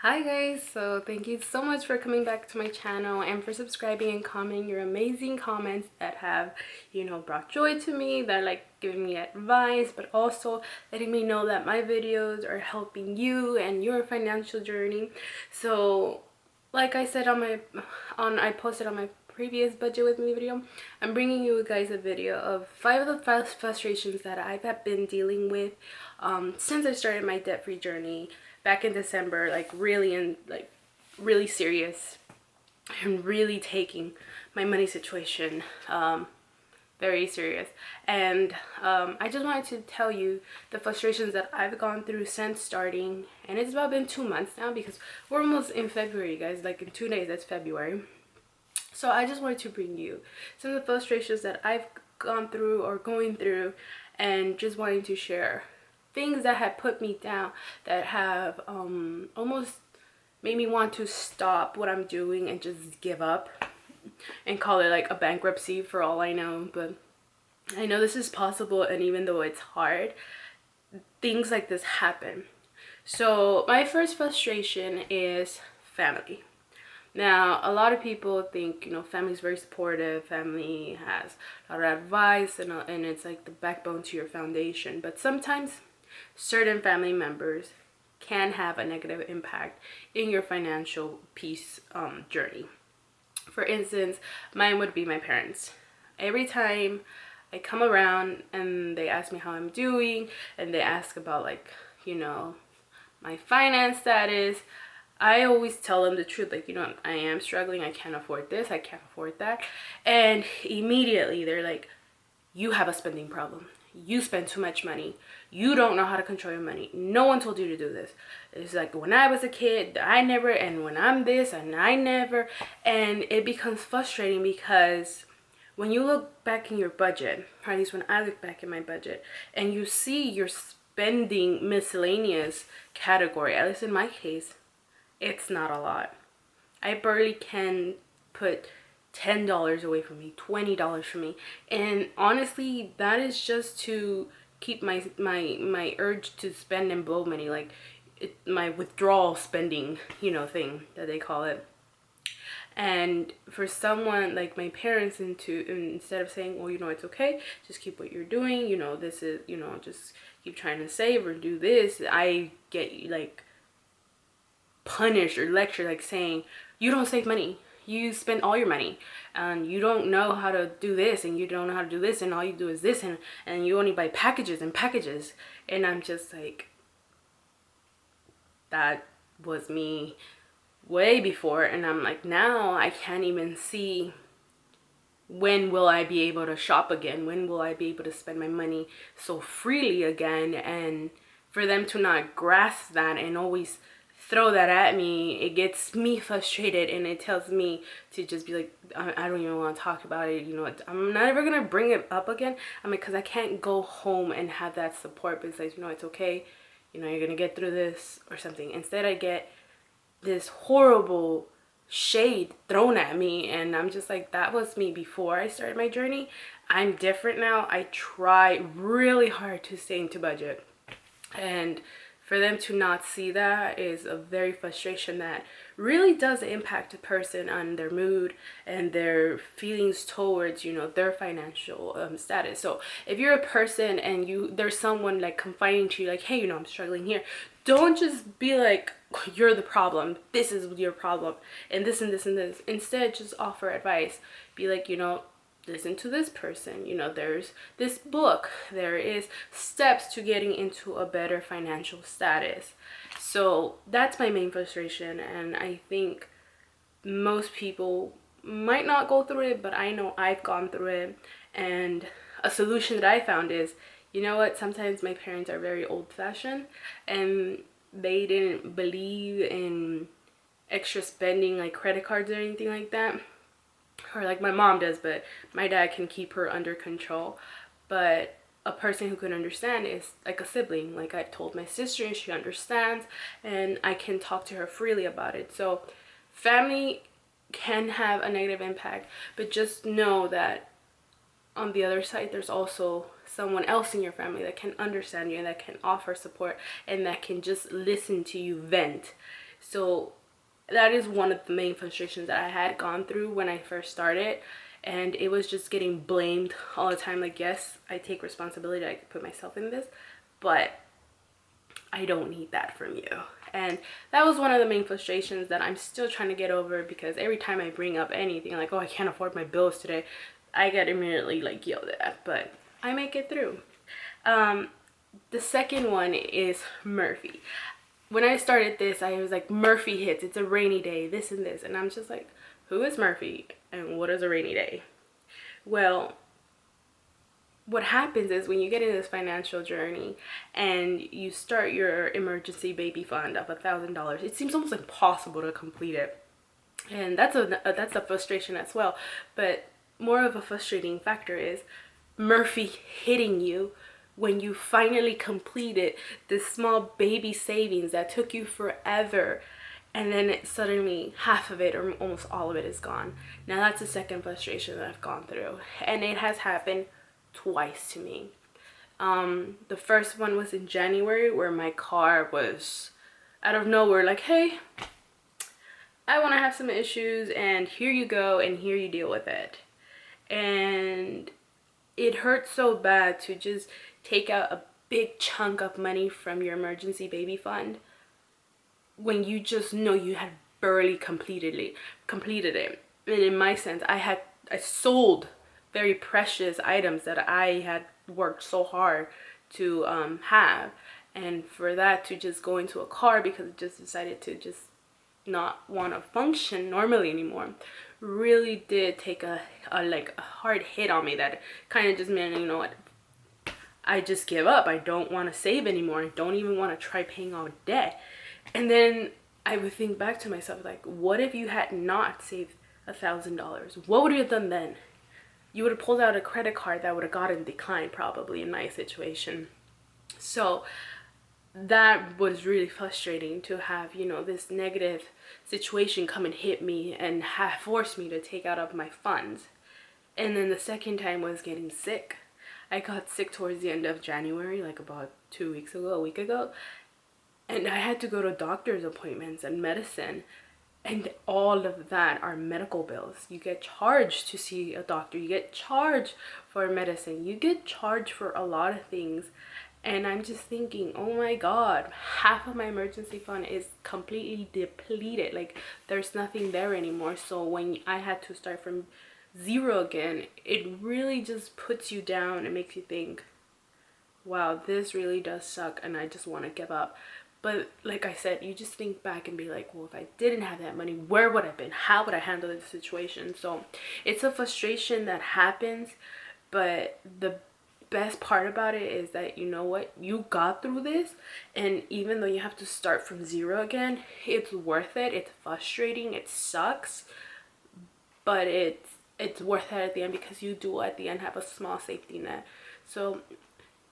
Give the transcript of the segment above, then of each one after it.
Hi guys, so thank you so much for coming back to my channel and for subscribing and commenting your amazing comments that have, brought joy to me, that are like giving me advice, but also letting me know that my videos are helping you and your financial journey. So like I said I posted on my previous budget with me video, I'm bringing you guys a video of 5 of the frustrations that I've been dealing with since I started my debt-free journey back in December, really serious and really taking my money situation very serious. And I just wanted to tell you the frustrations that I've gone through since starting, and it's about been 2 months now because we're almost in February, guys. Like in 2 days, that's February. So I just wanted to bring you some of the frustrations that I've gone through or going through, and just wanting to share things that have put me down, that have almost made me want to stop what I'm doing and just give up and call it like a bankruptcy for all I know. But I know this is possible, and even though it's hard, things like this happen. So my first frustration is family. Now, a lot of people think, family is very supportive, family has a lot of advice, and it's like the backbone to your foundation. But sometimes certain family members can have a negative impact in your financial peace journey. For instance, mine would be my parents. Every time I come around and they ask me how I'm doing, and they ask about my finance status, I always tell them the truth. I am struggling. I can't afford this. I can't afford that. And immediately they're like, you have a spending problem. You spend too much money. You don't know how to control your money. No one told you to do this. It's like, when I was a kid, I never, and when I'm this, and I never. And it becomes frustrating because when you look back in your budget, or at least when I look back in my budget, and you see your spending miscellaneous category, at least in my case, it's not a lot. I barely can put $10 away from me, $20 from me, and honestly, that is just to keep my urge to spend and blow money, my withdrawal spending, thing that they call it. And for someone like my parents, instead of saying, well, it's okay, just keep what you're doing, this is, just keep trying to save or do this, I get punished or lectured, like saying, you don't save money, you spend all your money, and you don't know how to do this, and you don't know how to do this, and all you do is this, and you only buy packages and packages. And I'm just like, that was me way before. And I'm like, now I can't even see when will I be able to shop again, when will I be able to spend my money so freely again. And for them to not grasp that and always throw that at me, it gets me frustrated, and it tells me to just be like, I don't even want to talk about it. I'm not ever gonna bring it up again. Because I can't go home and have that support, but it's like, it's okay, you're gonna get through this or something. Instead, I get this horrible shade thrown at me, and I'm just like, that was me before I started my journey. I'm different now. I try really hard to stay into budget, and for them to not see that is a very frustration that really does impact a person on their mood and their feelings towards, their financial status. So if you're a person and there's someone like confiding to you, like, hey, I'm struggling here, don't just be like, you're the problem, this is your problem, and this and this and this. Instead, just offer advice. Be like, listen to this person, there's this book, there is steps to getting into a better financial status. So that's my main frustration, and I think most people might not go through it, but I know I've gone through it. And a solution that I found is, sometimes my parents are very old-fashioned, and they didn't believe in extra spending, like credit cards or anything like that, or like my mom does, but my dad can keep her under control. But a person who can understand is like a sibling. Like, I've told my sister and she understands, and I can talk to her freely about it. So family can have a negative impact, but just know that on the other side, there's also someone else in your family that can understand you and that can offer support and that can just listen to you vent. So that is one of the main frustrations that I had gone through when I first started. And it was just getting blamed all the time. Like, yes, I take responsibility, I put myself in this, but I don't need that from you. And that was one of the main frustrations that I'm still trying to get over, because every time I bring up anything like, oh, I can't afford my bills today, I get immediately like yelled at, but I make it through. The second one is Murphy. When I started this, I was like, Murphy hits, it's a rainy day, this and this. And I'm just like, who is Murphy and what is a rainy day? Well, what happens is when you get in this financial journey and you start your emergency baby fund of $1,000, it seems almost impossible to complete it. And that's a frustration as well. But more of a frustrating factor is Murphy hitting you when you finally completed this small baby savings that took you forever, and then suddenly half of it or almost all of it is gone. Now that's the second frustration that I've gone through, and it has happened twice to me. The first one was in January, where my car was out of nowhere like, hey, I want to have some issues, and here you go, and here you deal with it. And it hurts so bad to just take out a big chunk of money from your emergency baby fund when you just know you had barely completed it. And in my sense, I sold very precious items that I had worked so hard to have, and for that to just go into a car because it just decided to just not want to function normally anymore really did take a hard hit on me. That kind of just meant, you know what, I just give up. I don't want to save anymore. I don't even want to try paying off debt. And then I would think back to myself, like, what if you had not saved $1,000? What would you have done then? You would have pulled out a credit card that would have gotten declined probably in my situation. So that was really frustrating to have, you know, this negative situation come and hit me and have forced me to take out of my funds. And then the second time was getting sick. I got sick towards the end of January, like about 2 weeks ago, a week ago. And I had to go to doctor's appointments and medicine. And all of that are medical bills. You get charged to see a doctor. You get charged for medicine. You get charged for a lot of things. And I'm just thinking, oh my God, half of my emergency fund is completely depleted. Like, there's nothing there anymore. So when I had to start from zero again, it really just puts you down and makes you think, wow, this really does suck and I just want to give up. But like I said, you just think back and be like, well, if I didn't have that money, where would I have been? How would I handle the situation? So it's a frustration that happens, but the best part about it is that, you know what, you got through this, and even though you have to start from zero again, it's worth it. It's frustrating, it sucks, but it's worth it at the end, because you do at the end have a small safety net. So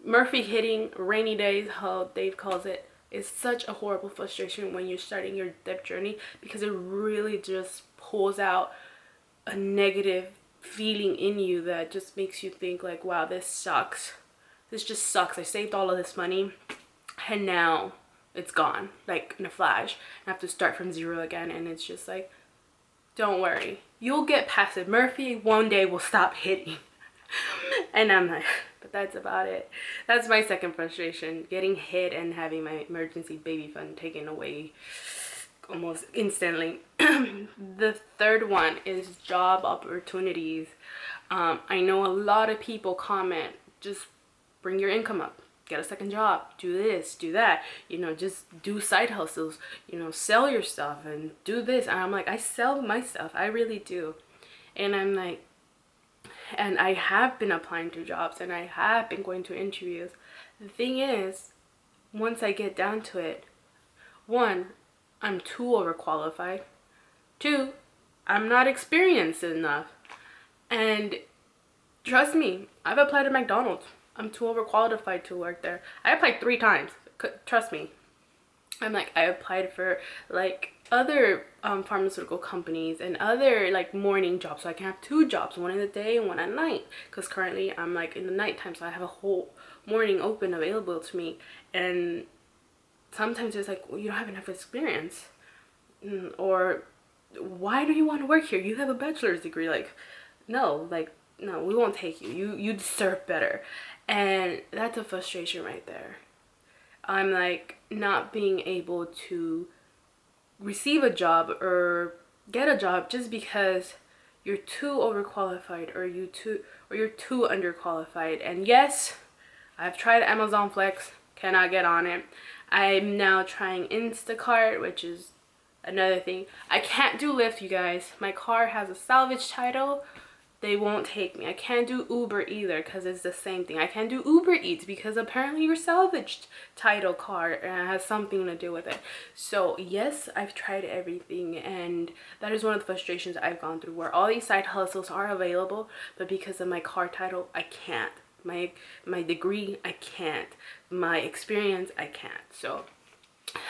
Murphy hitting, rainy days, how Dave calls it, is such a horrible frustration when you're starting your debt journey, because it really just pulls out a negative feeling in you that just makes you think like, wow, this sucks. This just sucks. I saved all of this money and now it's gone, like in a flash. I have to start from zero again, and it's just like, don't worry, you'll get past it. Murphy one day will stop hitting. And I'm like, but that's about it. That's my second frustration, getting hit and having my emergency baby fund taken away almost instantly. The third one is job opportunities. I know a lot of people comment, just bring your income up, get a second job, do this, do that, you know, just do side hustles, you know, sell your stuff and do this. And I'm like, I sell my stuff, I really do. And I'm like, and I have been applying to jobs and I have been going to interviews. The thing is, once I get down to it, one, I'm too overqualified. Two, I'm not experienced enough. And trust me, I've applied to McDonald's. I'm too overqualified to work there. I applied 3 times. Trust me. I'm like, I applied for like other pharmaceutical companies and other like morning jobs, so I can have 2 jobs, one in the day and one at night, because currently I'm like in the nighttime, so I have a whole morning open available to me. And sometimes it's like, well, you don't have enough experience. or why do you want to work here? You have a bachelor's degree. Like, no, no, we won't take you. You deserve better. And that's a frustration right there. I'm like not being able to receive a job or get a job just because you're too overqualified or you're too underqualified. And yes, I've tried Amazon Flex, cannot get on it. I'm now trying Instacart, which is another thing. I can't do Lyft, you guys. My car has a salvage title. They won't take me. I can't do Uber either because it's the same thing. I can't do Uber Eats because apparently your salvaged title car has something to do with it. So yes, I've tried everything, and that is one of the frustrations I've gone through, where all these side hustles are available, but because of my car title, I can't. My degree, I can't. My experience, I can't. So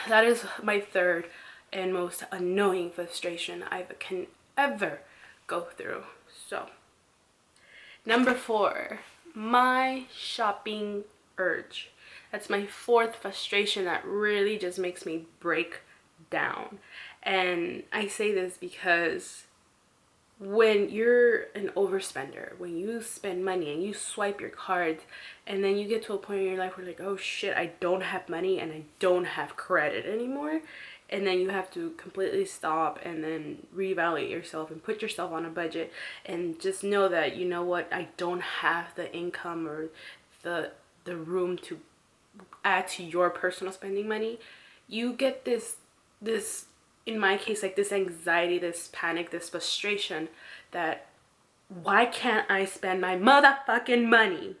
that is my third and most annoying frustration I can ever go through. So number 4, my shopping urge. That's my fourth frustration that really just makes me break down. And I say this because when you're an overspender, when you spend money and you swipe your cards, and then you get to a point in your life where like, oh shit, I don't have money and I don't have credit anymore, and then you have to completely stop and then reevaluate yourself and put yourself on a budget and just know that, you know what, I don't have the income or the room to add to your personal spending money. You get this in my case, like this anxiety, this panic, this frustration that why can't I spend my motherfucking money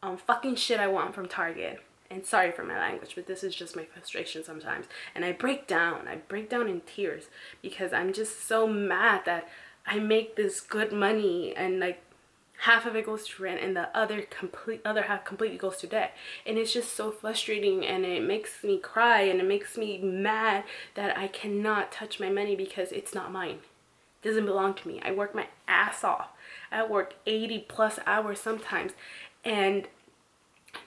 on fucking shit I want from Target? And sorry for my language, but this is just my frustration sometimes. And I break down in tears because I'm just so mad that I make this good money and like half of it goes to rent and the other half completely goes to debt. And it's just so frustrating, and it makes me cry, and it makes me mad that I cannot touch my money because it's not mine. It doesn't belong to me. I work my ass off. I work 80 plus hours sometimes, and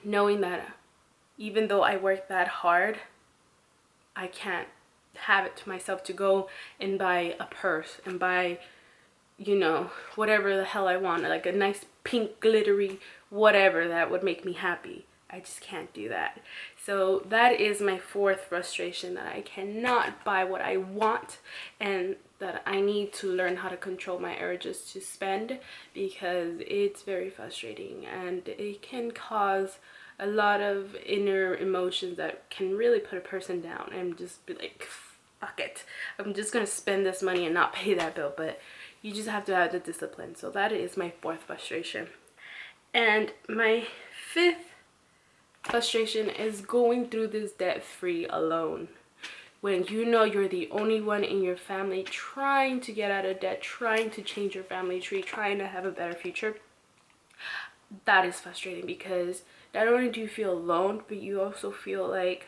knowing that even though I work that hard, I can't have it to myself to go and buy a purse and buy, you know, whatever the hell I want, like a nice pink glittery whatever that would make me happy. I just can't do that. So that is my fourth frustration, that I cannot buy what I want, and that I need to learn how to control my urges to spend, because it's very frustrating and it can cause a lot of inner emotions that can really put a person down and just be like, fuck it, I'm just gonna spend this money and not pay that bill. But you just have to have the discipline. So that is my fourth frustration. And my fifth frustration is going through this debt-free alone. When you know you're the only one in your family trying to get out of debt, trying to change your family tree, trying to have a better future. That is frustrating because not only do you feel alone, but you also feel like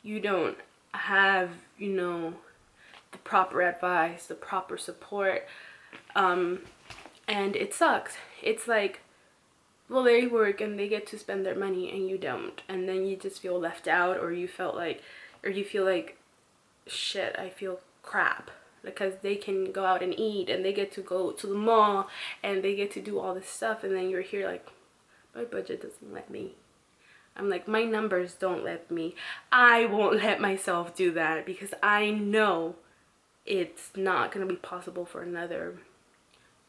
you don't have, you know, the proper advice, the proper support, and it sucks. It's like, well, they work and they get to spend their money and you don't, and then you just feel left out, or you feel like shit, I feel crap because they can go out and eat and they get to go to the mall and they get to do all this stuff, and then you're here like, my budget doesn't let me. I'm like, my numbers don't let me. I won't let myself do that because I know it's not gonna be possible for another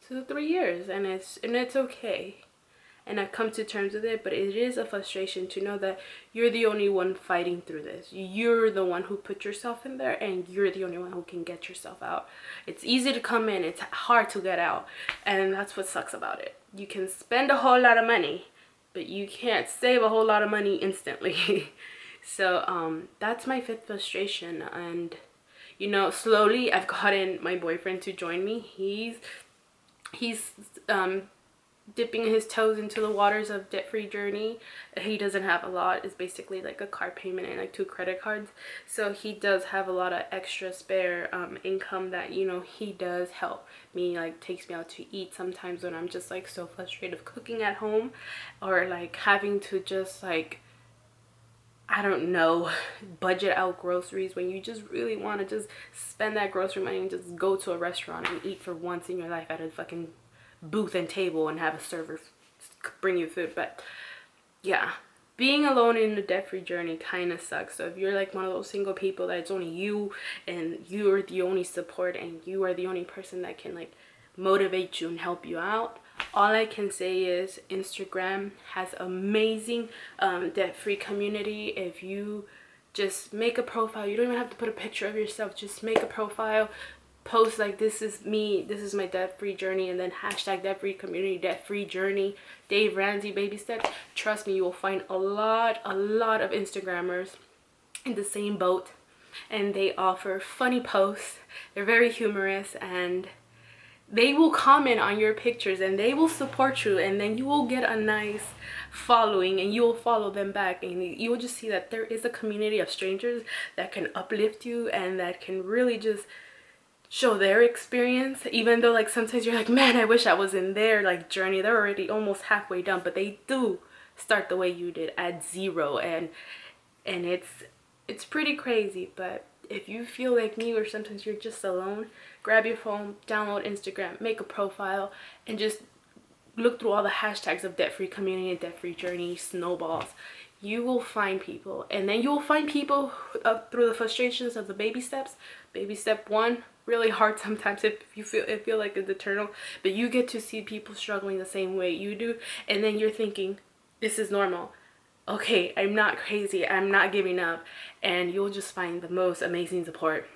2 to 3 years, and it's okay. And I've come to terms with it, but it is a frustration to know that you're the only one fighting through this. You're the one who put yourself in there, and you're the only one who can get yourself out. It's easy to come in, it's hard to get out, and that's what sucks about it. You can spend a whole lot of money, but you can't save a whole lot of money instantly. So that's my fifth frustration. And you know, slowly I've gotten my boyfriend to join me. He's dipping his toes into the waters of debt-free journey. He doesn't have a lot. It's basically like a car payment and like 2 credit cards. So he does have a lot of extra spare income that, you know, he does help me, like takes me out to eat sometimes when I'm just like so frustrated of cooking at home, or like having to just like I don't know, budget out groceries, when you just really want to just spend that grocery money and just go to a restaurant and eat for once in your life at a fucking booth and table and have a server bring you food. But yeah, being alone in the debt-free journey kind of sucks. So if you're like one of those single people that it's only you and you are the only support and you are the only person that can like motivate you and help you out, all I can say is Instagram has amazing debt-free community. If you just make a profile, you don't even have to put a picture of yourself, just make a profile, post like, this is me, this is my debt-free journey, and then hashtag debt-free community, debt-free journey, Dave Ramsey baby steps. Trust me, you will find a lot of Instagrammers in the same boat, and they offer funny posts. They're very humorous, and they will comment on your pictures and they will support you, and then you will get a nice following and you will follow them back, and you will just see that there is a community of strangers that can uplift you and that can really just show their experience, even though like sometimes you're like, man, I wish I was in their like journey. They're already almost halfway done, but they do start the way you did at zero, and it's pretty crazy. But if you feel like me or sometimes you're just alone, grab your phone, download Instagram, make a profile, and just look through all the hashtags of debt-free community and debt-free journey snowballs. You will find people, and then you will find people through the frustrations of the baby steps. Baby step 1, really hard sometimes if you feel like it's eternal, but you get to see people struggling the same way you do, and then you're thinking, this is normal. Okay, I'm not crazy, I'm not giving up, and you'll just find the most amazing support.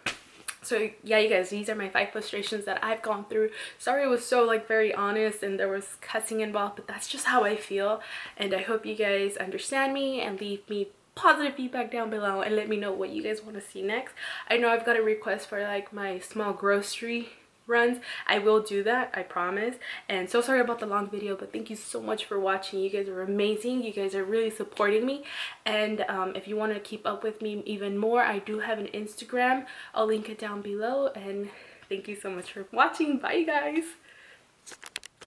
So yeah, you guys, these are my 5 frustrations that I've gone through. Sorry it was so like very honest and there was cussing involved, but that's just how I feel, and I hope you guys understand me and leave me positive feedback down below and let me know what you guys want to see next. I know I've got a request for like my small grocery runs. I will do that, I promise. And so sorry about the long video, but thank you so much for watching. You guys are amazing. You guys are really supporting me, and if you want to keep up with me even more, I do have an Instagram. I'll link it down below, and thank you so much for watching. Bye, guys.